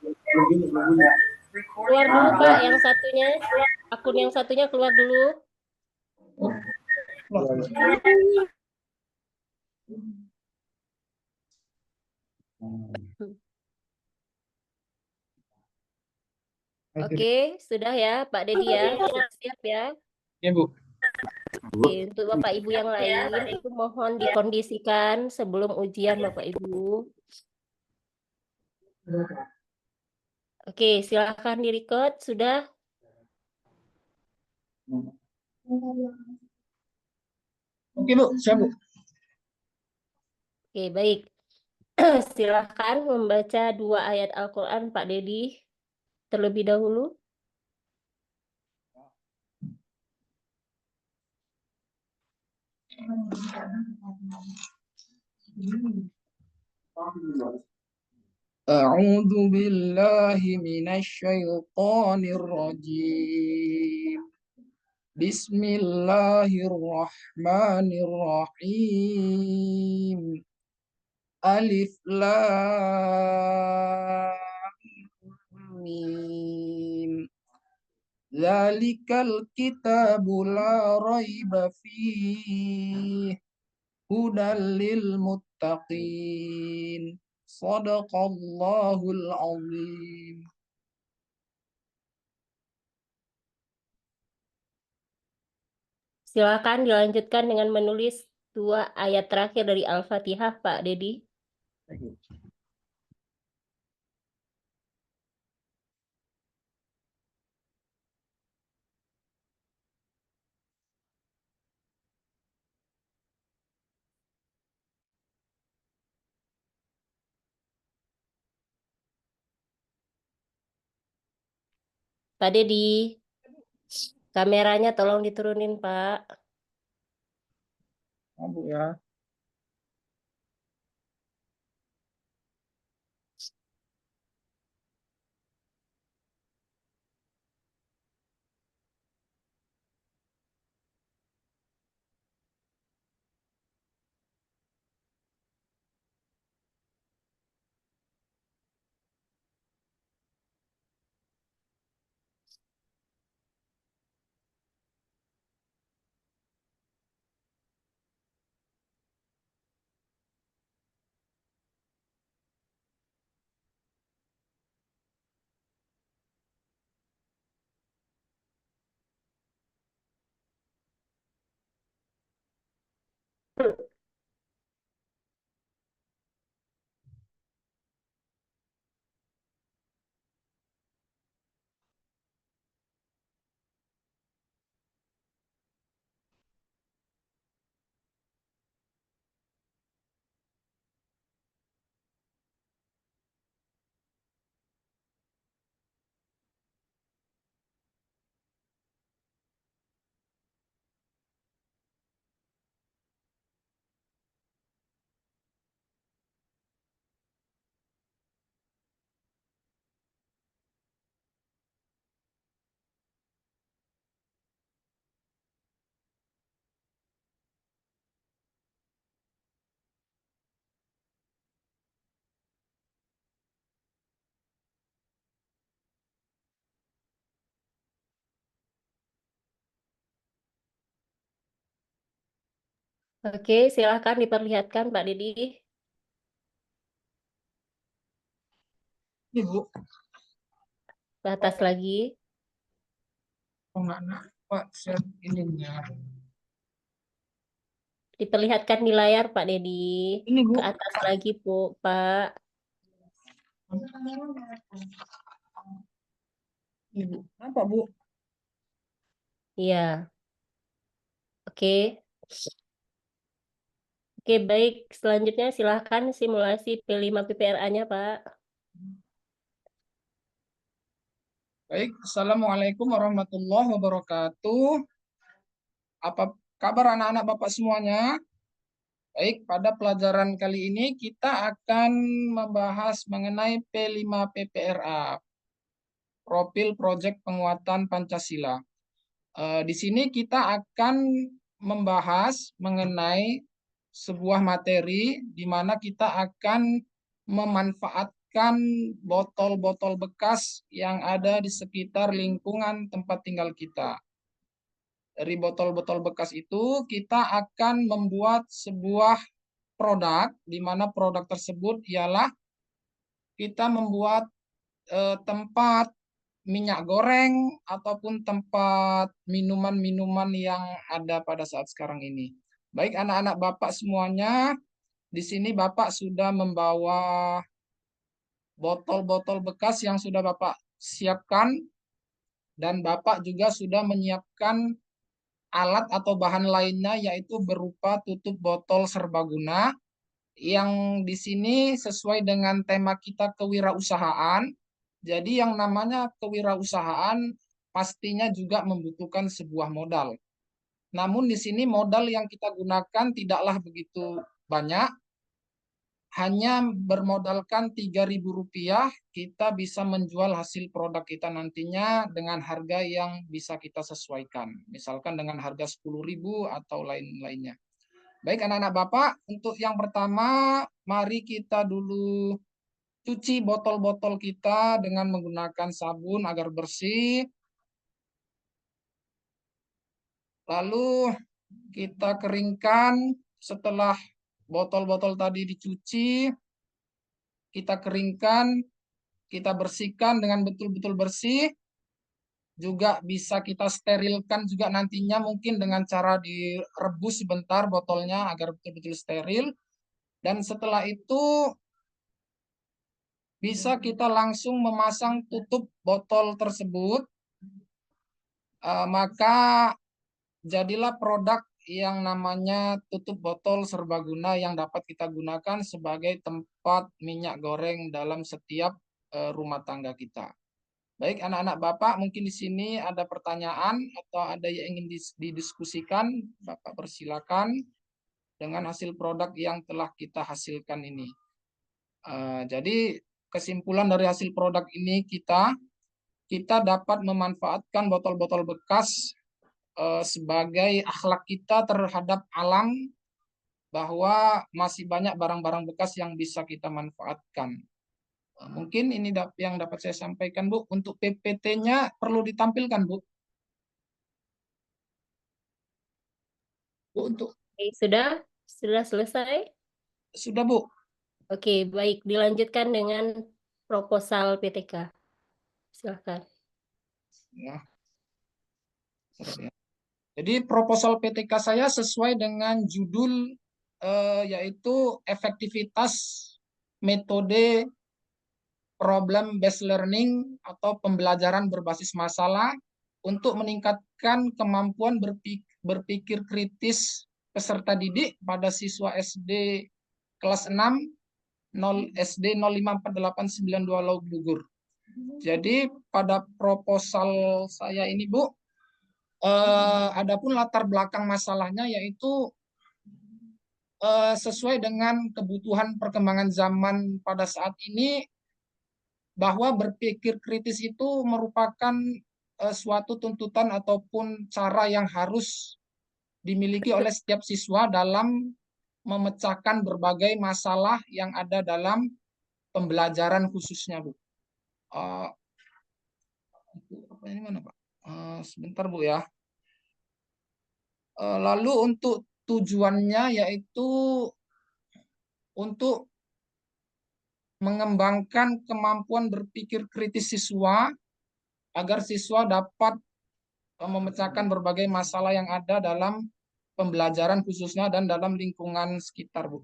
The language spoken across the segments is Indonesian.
Keluar dulu Pak, yang satunya. Akun yang satunya keluar dulu. Oke, sudah ya Pak Dedi ya. Sudah siap ya. Ya, Bu. Oke, untuk Bapak Ibu yang lain, itu mohon dikondisikan sebelum ujian Bapak Ibu. Oke, silakan di-record. Sudah? Oke, Bu. Siap, Bu. Oke, baik. Silakan membaca 2 ayat Al-Quran Pak Dedi terlebih dahulu. أعوذ بالله من الشيطان الرجيم بسم الله الرحمن الرحيم ألف لام ميم ذلك الكتاب لا ريب فيه هدى للمتقين صدق الله العظيم. Silakan dilanjutkan dengan menulis 2 ayat terakhir dari Al-Fatihah Pak Dedi. Pak Dedi, kameranya tolong diturunin Pak. Bu ya. Oke, silakan diperlihatkan Pak Dedi. Ibu, Ke atas lagi. oh nggak Pak, share ininya. Diperlihatkan di layar Pak Dedi. Ini Bu. Ke atas lagi Bu, Pak. Ibu, apa Bu? Iya, oke. Oke, baik. Selanjutnya silahkan simulasi P5 PPRA-nya, Pak. Baik, Assalamualaikum warahmatullahi wabarakatuh. Apa kabar anak-anak Bapak semuanya? Baik, pada pelajaran kali ini kita akan membahas mengenai P5 PPRA, Profil Proyek Penguatan Pancasila. Di sini kita akan membahas mengenai sebuah materi di mana kita akan memanfaatkan memanfaatkan botol-botol bekas yang ada di sekitar lingkungan tempat tinggal kita. Dari botol-botol bekas itu kita akan membuat sebuah produk, di mana produk tersebut ialah kita membuat tempat minyak goreng ataupun tempat minuman-minuman yang ada pada saat sekarang ini. Baik anak-anak Bapak semuanya, di sini Bapak sudah membawa botol-botol bekas yang sudah Bapak siapkan, dan Bapak juga sudah menyiapkan alat atau bahan lainnya, yaitu berupa tutup botol serbaguna yang di sini sesuai dengan tema kita kewirausahaan. Jadi yang namanya kewirausahaan pastinya juga membutuhkan sebuah modal. Namun di sini modal yang kita gunakan tidaklah begitu banyak. Hanya bermodalkan Rp3.000, kita bisa menjual hasil produk kita nantinya dengan harga yang bisa kita sesuaikan. Misalkan dengan harga 10.000 atau lain-lainnya. Baik anak-anak Bapak, untuk yang pertama, mari kita dulu cuci botol-botol kita dengan menggunakan sabun agar bersih. Lalu kita keringkan. Setelah botol-botol tadi dicuci, kita keringkan, kita bersihkan dengan betul-betul bersih. Juga bisa kita sterilkan juga nantinya, mungkin dengan cara direbus sebentar botolnya agar betul-betul steril. Dan setelah itu bisa kita langsung memasang tutup botol tersebut. Maka jadilah produk yang namanya tutup botol serbaguna yang dapat kita gunakan sebagai tempat minyak goreng dalam setiap rumah tangga kita. Baik anak-anak Bapak, mungkin di sini ada pertanyaan atau ada yang ingin didiskusikan, Bapak persilakan dengan hasil produk yang telah kita hasilkan ini. Jadi kesimpulan dari hasil produk ini, kita dapat memanfaatkan botol-botol bekas sebagai akhlak kita terhadap alam, bahwa masih banyak barang-barang bekas yang bisa kita manfaatkan. Mungkin ini yang dapat saya sampaikan, Bu. Untuk PPT-nya perlu ditampilkan, Bu. Bu, untuk Oke, sudah selesai. sudah, Bu. Oke, baik. Dilanjutkan dengan proposal PTK. Silakan. Ya, ya. Jadi proposal PTK saya sesuai dengan judul, yaitu efektivitas metode problem based learning atau pembelajaran berbasis masalah untuk meningkatkan kemampuan berpikir kritis peserta didik pada siswa SD kelas 6 SD 054892 Lauk Lugur. Jadi pada proposal saya ini, Bu, adapun latar belakang masalahnya yaitu sesuai dengan kebutuhan perkembangan zaman pada saat ini, bahwa berpikir kritis itu merupakan suatu tuntutan ataupun cara yang harus dimiliki oleh setiap siswa dalam memecahkan berbagai masalah yang ada dalam pembelajaran khususnya, Bu. Apa ini mana, Pak? Sebentar, Bu ya. Lalu untuk tujuannya yaitu untuk mengembangkan kemampuan berpikir kritis siswa agar siswa dapat memecahkan berbagai masalah yang ada dalam pembelajaran khususnya dan dalam lingkungan sekitar, Bu.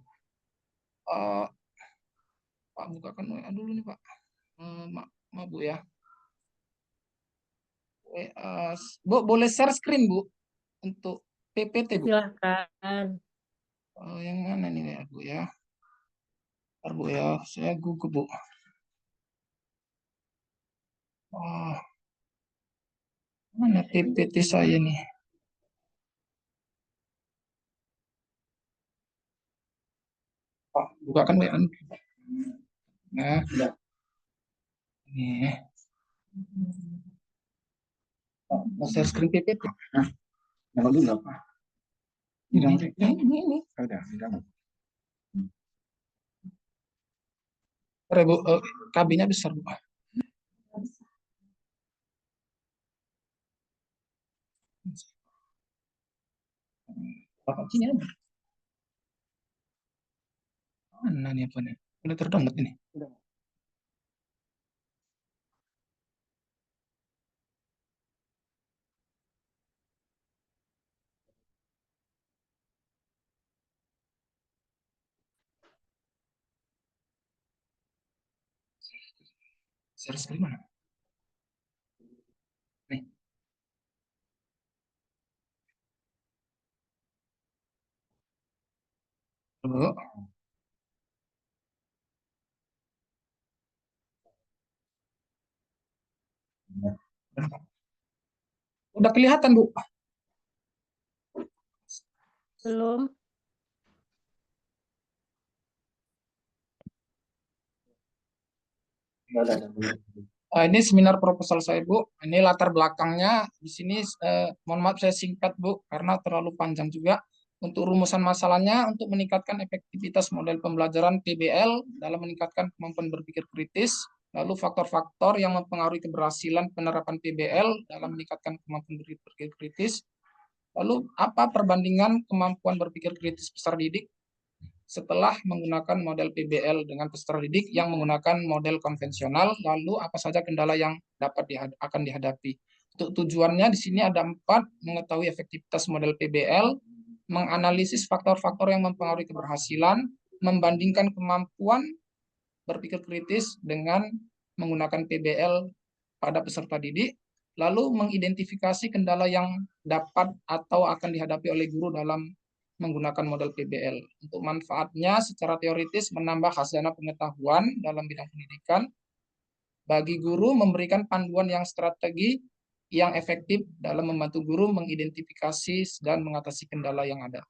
Pak, bukakan WA dulu nih, Pak. Maaf, Bu ya. Bu, boleh share screen, Bu, untuk PPT, Bu. Silakan. Yang mana nih ya, Bu ya? Bentar, Bu ya, saya gugup, Bu. Mana PPT saya nih? Pak, bukakan WA. Nah, ini. Mau share screen PPT. Nah, yang dulu apa? Ini. Udah. Kabinnya besar, Bu. Bapak sini ada. Mana nih apa nih? Udah terdownload ini. Share screen mana? Nih. Bu. Udah kelihatan, Bu. Belum. Ini seminar proposal saya, Bu. Ini latar belakangnya di sini, mohon maaf saya singkat, Bu, karena terlalu panjang juga. Untuk rumusan masalahnya, untuk meningkatkan efektivitas model pembelajaran PBL dalam meningkatkan kemampuan berpikir kritis, lalu faktor-faktor yang mempengaruhi keberhasilan penerapan PBL dalam meningkatkan kemampuan berpikir kritis, lalu apa perbandingan kemampuan berpikir kritis peserta didik setelah menggunakan model PBL dengan peserta didik yang menggunakan model konvensional, lalu apa saja kendala yang akan dihadapi. Untuk tujuannya di sini ada 4, mengetahui efektivitas model PBL, menganalisis faktor-faktor yang mempengaruhi keberhasilan, membandingkan kemampuan berpikir kritis dengan menggunakan PBL pada peserta didik, lalu mengidentifikasi kendala yang dapat atau akan dihadapi oleh guru dalam menggunakan model PBL. Untuk manfaatnya secara teoritis menambah khazanah pengetahuan dalam bidang pendidikan, bagi guru memberikan panduan yang strategi yang efektif dalam membantu guru mengidentifikasi dan mengatasi kendala yang ada.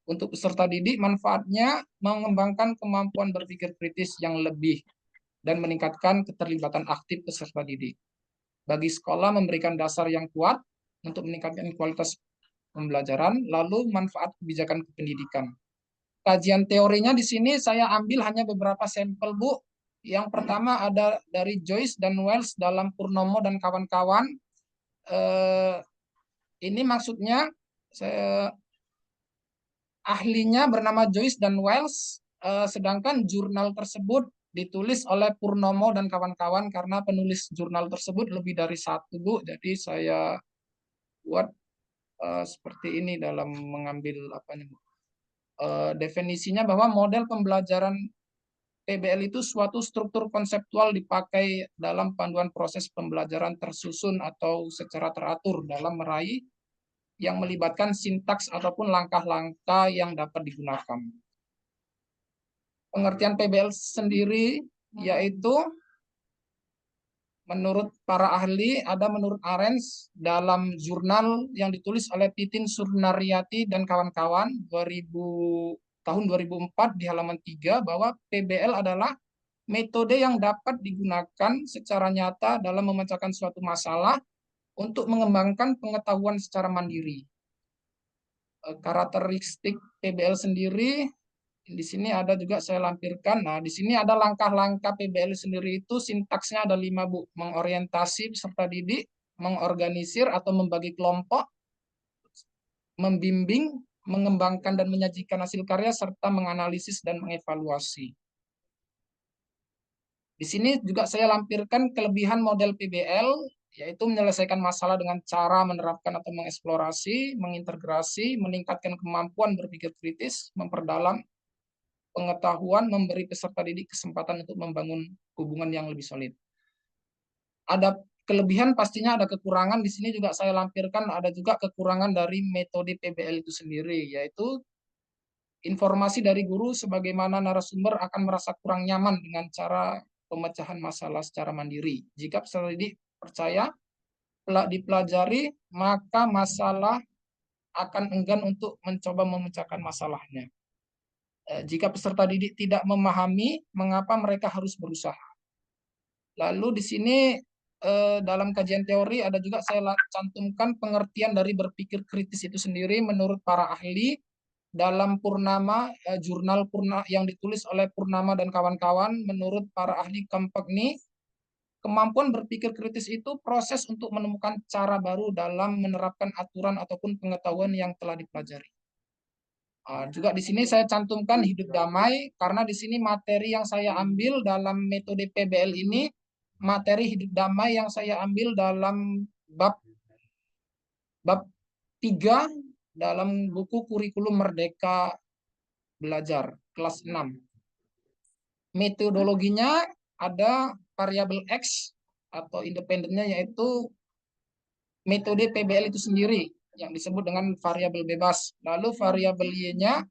Untuk peserta didik, manfaatnya mengembangkan kemampuan berpikir kritis yang lebih dan meningkatkan keterlibatan aktif peserta didik. Bagi sekolah memberikan dasar yang kuat untuk meningkatkan kualitas pembelajaran, lalu manfaat kebijakan kependidikan. Kajian teorinya di sini saya ambil hanya beberapa sampel, Bu. Yang pertama ada dari Joyce dan Wells dalam Purnomo dan kawan-kawan. Ini maksudnya ahlinya bernama Joyce dan Wells, sedangkan jurnal tersebut ditulis oleh Purnomo dan kawan-kawan karena penulis jurnal tersebut lebih dari satu, Bu. Jadi saya buat seperti ini dalam mengambil definisinya bahwa model pembelajaran PBL itu suatu struktur konseptual dipakai dalam panduan proses pembelajaran tersusun atau secara teratur dalam meraih yang melibatkan sintaks ataupun langkah-langkah yang dapat digunakan. Pengertian PBL sendiri yaitu menurut para ahli, ada menurut Arens dalam jurnal yang ditulis oleh Titin Surnaryati dan kawan-kawan tahun 2004 di halaman 3 bahwa PBL adalah metode yang dapat digunakan secara nyata dalam memecahkan suatu masalah untuk mengembangkan pengetahuan secara mandiri. Karakteristik PBL sendiri di sini ada juga saya lampirkan. Nah, di sini ada langkah-langkah PBL sendiri itu sintaksnya ada 5, Bu. Mengorientasi peserta didik, mengorganisir atau membagi kelompok, membimbing, mengembangkan dan menyajikan hasil karya, serta menganalisis dan mengevaluasi. Di sini juga saya lampirkan kelebihan model PBL, yaitu menyelesaikan masalah dengan cara menerapkan atau mengeksplorasi, mengintegrasi, meningkatkan kemampuan berpikir kritis, memperdalam pengetahuan, memberi peserta didik kesempatan untuk membangun hubungan yang lebih solid. Ada kelebihan, pastinya ada kekurangan. Di sini juga saya lampirkan ada juga kekurangan dari metode PBL itu sendiri, yaitu informasi dari guru sebagaimana narasumber akan merasa kurang nyaman dengan cara pemecahan masalah secara mandiri. Jika peserta didik percaya dipelajari, maka masalah akan enggan untuk mencoba memecahkan masalahnya. Jika peserta didik tidak memahami, mengapa mereka harus berusaha. Lalu di sini dalam kajian teori ada juga saya cantumkan pengertian dari berpikir kritis itu sendiri menurut para ahli. dalam Purnama, jurnal yang ditulis oleh Purnama dan kawan-kawan, menurut para ahli Kampak ini, kemampuan berpikir kritis itu proses untuk menemukan cara baru dalam menerapkan aturan ataupun pengetahuan yang telah dipelajari. Juga di sini saya cantumkan hidup damai karena di sini materi yang saya ambil dalam metode PBL ini materi hidup damai yang saya ambil dalam bab bab 3 dalam buku kurikulum Merdeka Belajar kelas 6. Metodologinya ada variabel X atau independennya yaitu metode PBL itu sendiri yang disebut dengan variabel bebas. Lalu variabel Y-nya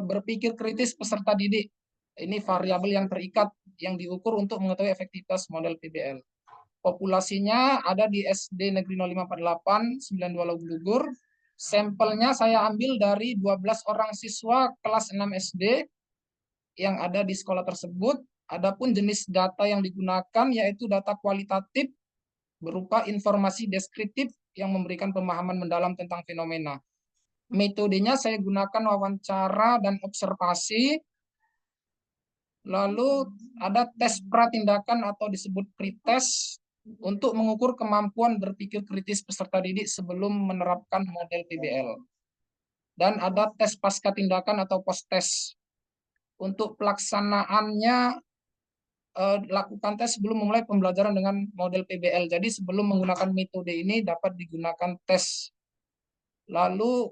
berpikir kritis peserta didik. Ini variabel yang terikat yang diukur untuk mengetahui efektivitas model PBL. Populasinya ada di SD Negeri 0548 92 Lugur. Sampelnya saya ambil dari 12 orang siswa kelas 6 SD yang ada di sekolah tersebut. Adapun jenis data yang digunakan yaitu data kualitatif berupa informasi deskriptif yang memberikan pemahaman mendalam tentang fenomena. Metodenya saya gunakan wawancara dan observasi. Lalu ada tes pratindakan atau disebut pretest untuk mengukur kemampuan berpikir kritis peserta didik sebelum menerapkan model PBL. Dan ada tes pasca tindakan atau post-test. Untuk pelaksanaannya lakukan tes sebelum memulai pembelajaran dengan model PBL. Jadi sebelum menggunakan metode ini dapat digunakan tes. Lalu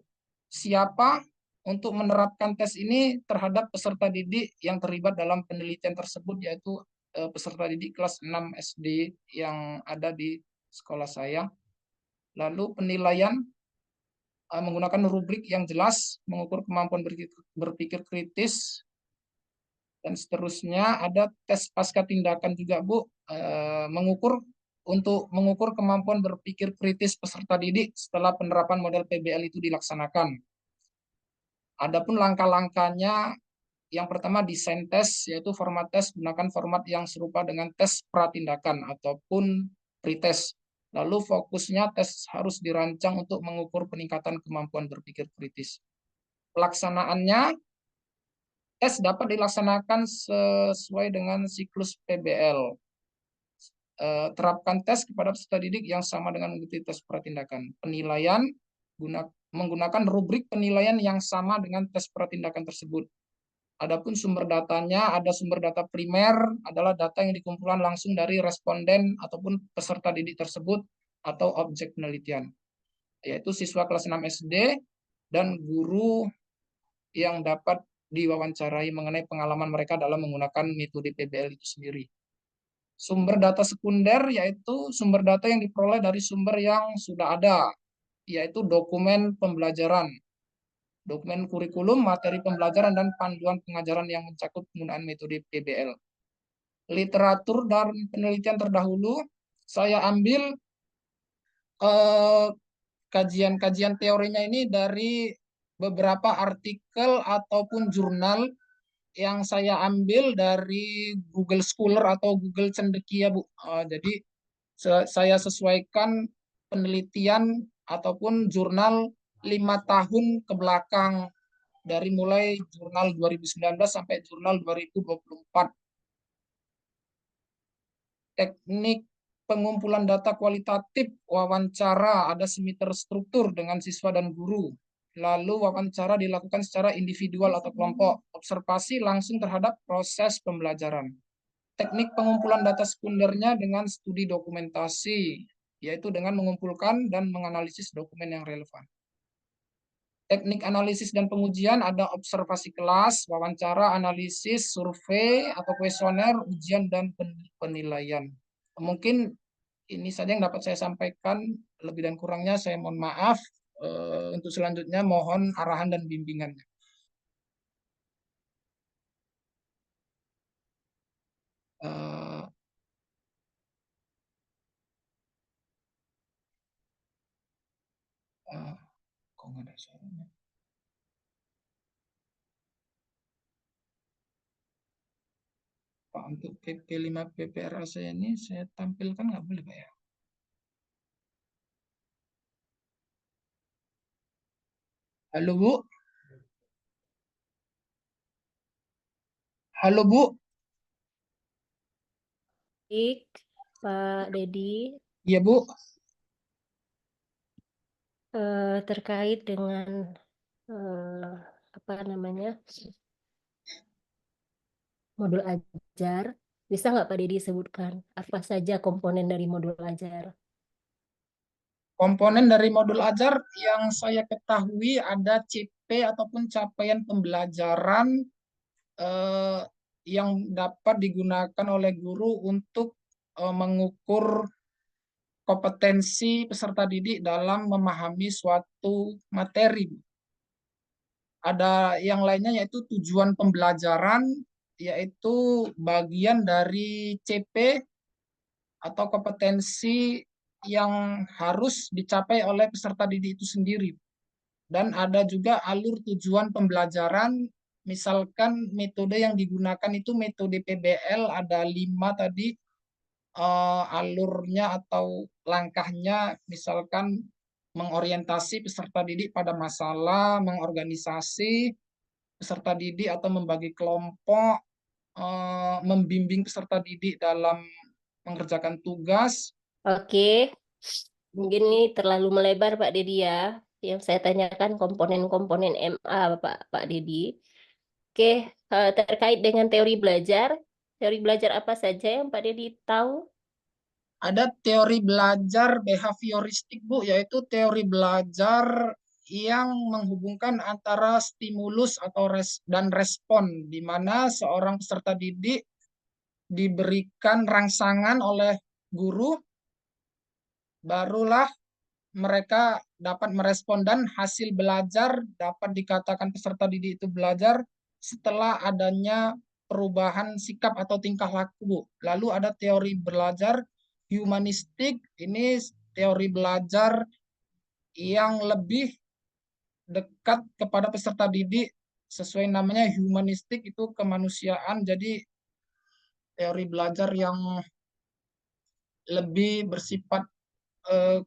siapa untuk menerapkan tes ini terhadap peserta didik yang terlibat dalam penelitian tersebut, yaitu peserta didik kelas 6 SD yang ada di sekolah saya. Lalu penilaian menggunakan rubrik yang jelas, mengukur kemampuan berpikir kritis, dan seterusnya. Ada tes pasca tindakan juga, Bu, untuk mengukur kemampuan berpikir kritis peserta didik setelah penerapan model PBL itu dilaksanakan. Adapun langkah-langkahnya, yang pertama desain tes, yaitu format tes gunakan format yang serupa dengan tes pratindakan ataupun pretest. Lalu fokusnya tes harus dirancang untuk mengukur peningkatan kemampuan berpikir kritis. Pelaksanaannya, tes dapat dilaksanakan sesuai dengan siklus PBL. Terapkan tes kepada peserta didik yang sama dengan mengikuti tes pratindakan. Penilaian menggunakan rubrik penilaian yang sama dengan tes pratindakan tersebut. Adapun sumber datanya, ada sumber data primer adalah data yang dikumpulkan langsung dari responden ataupun peserta didik tersebut atau objek penelitian, yaitu siswa kelas 6 SD dan guru yang dapat diwawancarai mengenai pengalaman mereka dalam menggunakan metode PBL itu sendiri. Sumber data sekunder yaitu sumber data yang diperoleh dari sumber yang sudah ada, yaitu dokumen pembelajaran, dokumen kurikulum, materi pembelajaran, dan panduan pengajaran yang mencakup penggunaan metode PBL. Literatur dan penelitian terdahulu, saya ambil kajian-kajian teorinya ini dari beberapa artikel ataupun jurnal yang saya ambil dari Google Scholar atau Google Cendekia, Bu. Jadi saya sesuaikan penelitian ataupun jurnal 5 tahun ke belakang, dari mulai jurnal 2019 sampai jurnal 2024. Teknik pengumpulan data kualitatif, wawancara, ada semi terstruktur dengan siswa dan guru. Lalu wawancara dilakukan secara individual atau kelompok. Observasi langsung terhadap proses pembelajaran. Teknik pengumpulan data sekundernya dengan studi dokumentasi, yaitu dengan mengumpulkan dan menganalisis dokumen yang relevan. Teknik analisis dan pengujian ada observasi kelas, wawancara, analisis, survei atau kuesioner, ujian, dan penilaian. Mungkin ini saja yang dapat saya sampaikan. Lebih dan kurangnya saya mohon maaf. Untuk selanjutnya mohon arahan dan bimbingannya. Uh, Kok nggak ada suaranya? Pak, untuk PP5 PPRA saya ini saya tampilkan nggak boleh, Pak ya? Halo Bu, halo Bu, Baik, Pak Dedi, iya Bu. terkait dengan apa namanya modul ajar, bisa nggak Pak Dedi sebutkan apa saja komponen dari modul ajar? Komponen dari modul ajar yang saya ketahui ada CP ataupun capaian pembelajaran eh, yang dapat digunakan oleh guru untuk mengukur kompetensi peserta didik dalam memahami suatu materi. Ada yang lainnya yaitu tujuan pembelajaran, yaitu bagian dari CP atau kompetensi yang harus dicapai oleh peserta didik itu sendiri. Dan ada juga alur tujuan pembelajaran, misalkan metode yang digunakan itu metode PBL, ada 5 tadi, alurnya atau langkahnya, misalkan mengorientasi peserta didik pada masalah, mengorganisasi peserta didik atau membagi kelompok, membimbing peserta didik dalam mengerjakan tugas. Oke, mungkin ini terlalu melebar Pak Dedi ya. Yang saya tanyakan komponen-komponen MA Pak Dedi. Oke, terkait dengan teori belajar apa saja yang Pak Dedi tahu? Ada teori belajar behavioristik, Bu, yaitu teori belajar yang menghubungkan antara stimulus atau dan respon, di mana seorang peserta didik diberikan rangsangan oleh guru, barulah mereka dapat merespon dan hasil belajar dapat dikatakan peserta didik itu belajar setelah adanya perubahan sikap atau tingkah laku, Bu. Lalu ada teori belajar humanistik, ini teori belajar yang lebih dekat kepada peserta didik, sesuai namanya humanistik itu kemanusiaan, jadi teori belajar yang lebih bersifat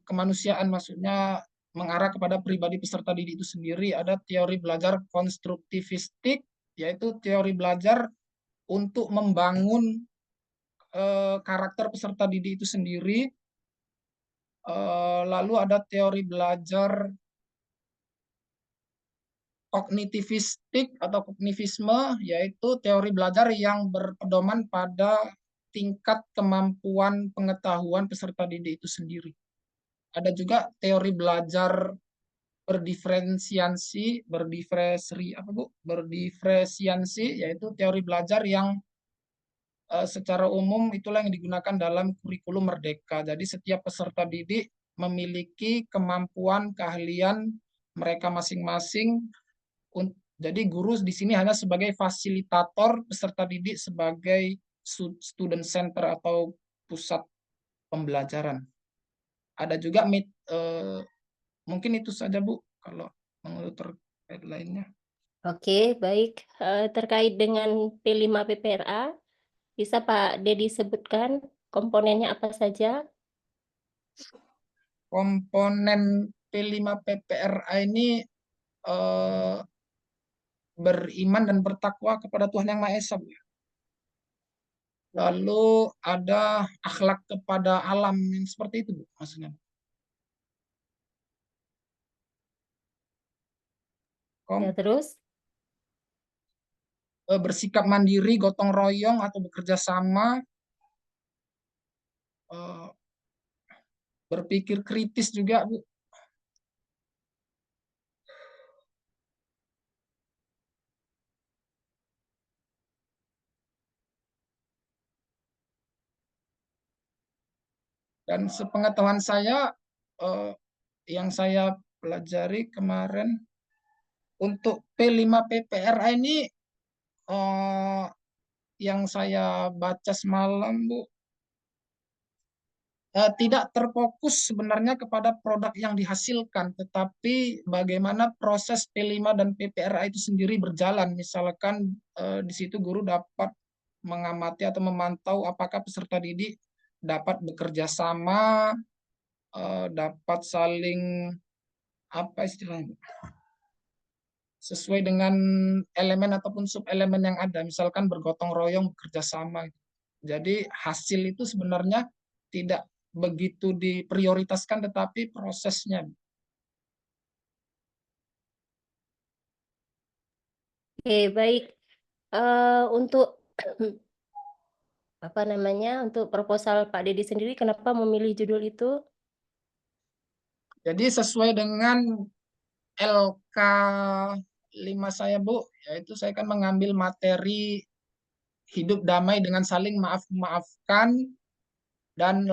kemanusiaan, maksudnya mengarah kepada pribadi peserta didik itu sendiri. Ada teori belajar konstruktivistik, yaitu teori belajar untuk membangun karakter peserta didik itu sendiri. Lalu ada teori belajar kognitivistik atau kognivisme, yaitu teori belajar yang berpedoman pada tingkat kemampuan pengetahuan peserta didik itu sendiri. Ada juga teori belajar berdiferensiasi, yaitu teori belajar yang secara umum itulah yang digunakan dalam kurikulum Merdeka. Jadi setiap peserta didik memiliki kemampuan, keahlian mereka masing-masing. Jadi guru di sini hanya sebagai fasilitator, peserta didik sebagai student center atau pusat pembelajaran. Ada juga mungkin itu saja Bu kalau menurut terkait lainnya. Oke, baik. Terkait dengan P5 PPRA, bisa Pak Dedi sebutkan komponennya apa saja? Komponen P5 PPRA ini eh, beriman dan bertakwa kepada Tuhan Yang Maha Esa, Bu. Lalu ada akhlak kepada alam yang seperti itu, Bu, maksudnya. Ya, terus? Bersikap mandiri, gotong royong atau bekerja sama, eh, berpikir kritis juga, Bu. Dan sepengetahuan saya, eh, yang saya pelajari kemarin, untuk P5 PPRA ini, eh, yang saya baca semalam, Bu, tidak terfokus sebenarnya kepada produk yang dihasilkan, tetapi bagaimana proses P5 dan PPRA itu sendiri berjalan. Misalkan di situ guru dapat mengamati atau memantau apakah peserta didik dapat bekerja sama, dapat saling apa istilahnya, sesuai dengan elemen ataupun sub-elemen yang ada, misalkan bergotong royong, bekerja sama. Jadi hasil itu sebenarnya tidak begitu diprioritaskan, tetapi prosesnya. Oke, baik. Untuk apa namanya, untuk proposal Pak Dedi sendiri, kenapa memilih judul itu? Jadi sesuai dengan LK 5 saya, Bu, yaitu saya kan mengambil materi hidup damai dengan saling maaf-maafkan dan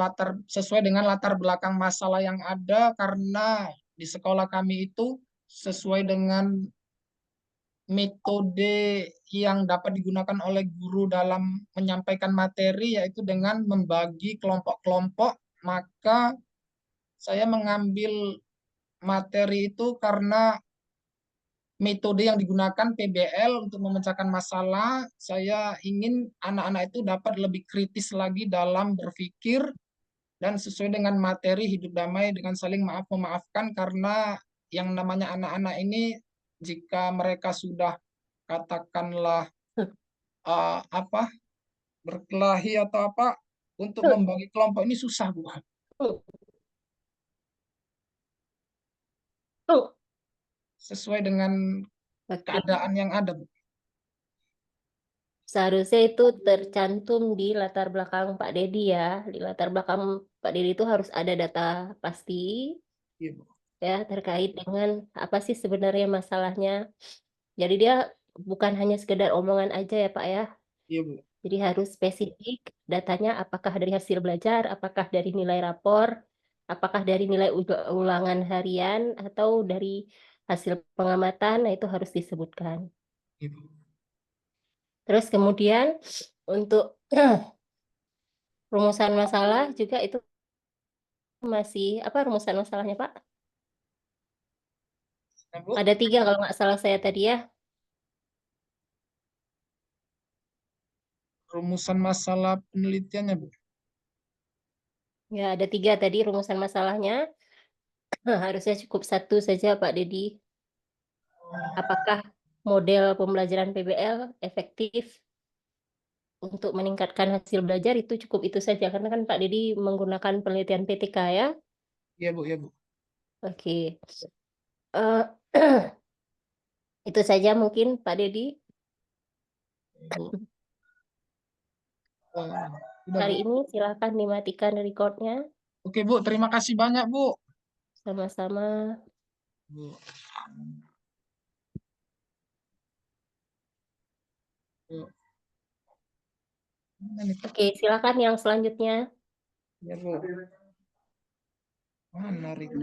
sesuai dengan latar belakang masalah yang ada, karena di sekolah kami itu sesuai dengan metode yang dapat digunakan oleh guru dalam menyampaikan materi, yaitu dengan membagi kelompok-kelompok. Maka saya mengambil materi itu karena metode yang digunakan PBL untuk memecahkan masalah. Saya ingin anak-anak itu dapat lebih kritis lagi dalam berpikir dan sesuai dengan materi hidup damai dengan saling maaf memaafkan, karena yang namanya anak-anak ini, jika mereka sudah katakanlah apa, berkelahi atau apa, untuk membagi kelompok ini susah, Bu, sesuai dengan Oke. keadaan yang ada, Bu. Seharusnya itu tercantum di latar belakang Pak Dedi ya. Di latar belakang Pak Dedi itu harus ada data pasti Iya, Bu. ya terkait dengan apa sih sebenarnya masalahnya. Jadi dia bukan hanya sekedar omongan aja ya Pak ya. Iya, Bu. Jadi harus spesifik datanya, apakah dari hasil belajar, apakah dari nilai rapor, apakah dari nilai ulangan harian, atau dari hasil pengamatan. Nah, itu harus disebutkan. Iya, Bu. Terus kemudian untuk rumusan masalah juga itu masih apa rumusan masalahnya Pak? Nah, Bu, Ada 3 kalau nggak salah saya tadi ya. rumusan masalah penelitiannya, Bu. Ya, ada 3 tadi rumusan masalahnya. Harusnya cukup 1 saja Pak Dedi. Apakah model pembelajaran PBL efektif untuk meningkatkan hasil belajar, itu cukup itu saja. Karena kan Pak Dedi menggunakan penelitian PTK ya. Iya, Bu, iya, Bu. Oke. Eh, itu saja mungkin Pak Dedi. Bu. Udah, Bu. Hari ini silakan dimatikan recordnya. Oke, Bu, terima kasih banyak, Bu. Sama-sama. Bu. Bu. Mana nih? Oke, silakan yang selanjutnya. Ya, Bu. Mana, Rik?